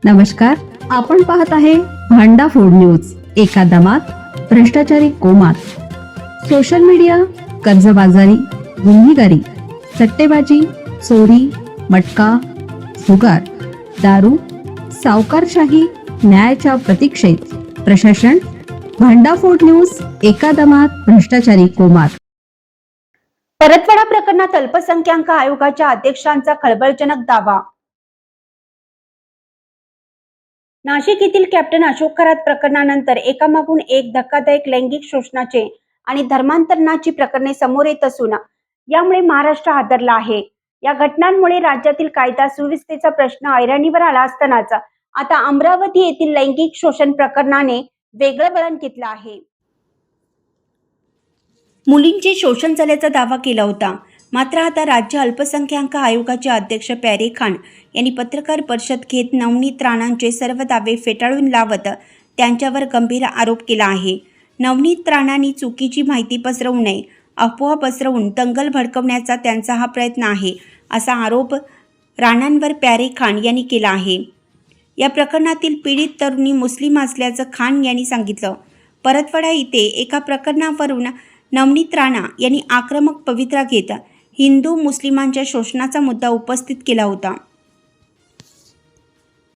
नमस्कार, आपण पाहत आहे भांडा फोड न्यूज. एका दमात भ्रष्टाचारी कोमात. सोशल मीडिया, कर्जबाजारी, गुन्हेगारी, सट्टेबाजी, चोरी, मटका, जुगार, दारू, सावकारशाही, न्यायाच्या प्रतीक्षेत प्रशासन. भांडाफोड न्यूज. एका दमात भ्रष्टाचारी कोमात. परतवाडा प्रकरणात अल्पसंख्याक आयोगाच्या अध्यक्षांचा खळबळजनक दावा. नाशिक येथील कॅप्टन अशोक खरात प्रकरणानंतर एकामागून एक धक्कादायक लैंगिक शोषणाचे आणि धर्मांतरणाची प्रकरणे समोर येत असून यामुळे महाराष्ट्र हादरला आहे. या घटनांमुळे राज्यातील कायदा सुव्यवस्थेचा प्रश्न ऐरणीवर आला असतानाच आता अमरावती येथील लैंगिक शोषण प्रकरणाने वेगळं वळण घेतलं आहे. मुलींचे शोषण झाल्याचा दावा केला होता. मात्र आता राज्य अल्पसंख्याक आयोगाचे अध्यक्ष प्यारे खान यांनी पत्रकार परिषद घेत नवनीत राणांचे सर्व दावे फेटाळून लावत त्यांच्यावर गंभीर आरोप केला आहे. नवनीत राणांनी चुकीची माहिती पसरवू नये, अफवा पसरवून दंगल भडकवण्याचा त्यांचा हा प्रयत्न आहे, असा आरोप राणांवर प्यारे खान यांनी केला आहे. या प्रकरणातील पीडित तरुणी मुस्लिम असल्याचं खान यांनी सांगितलं. परतवाडा इथे एका प्रकरणावरून नवनीत राणा यांनी आक्रमक पवित्रा घेत हिंदू मुस्लिमांच्या शोषणाचा मुद्दा उपस्थित केला होता.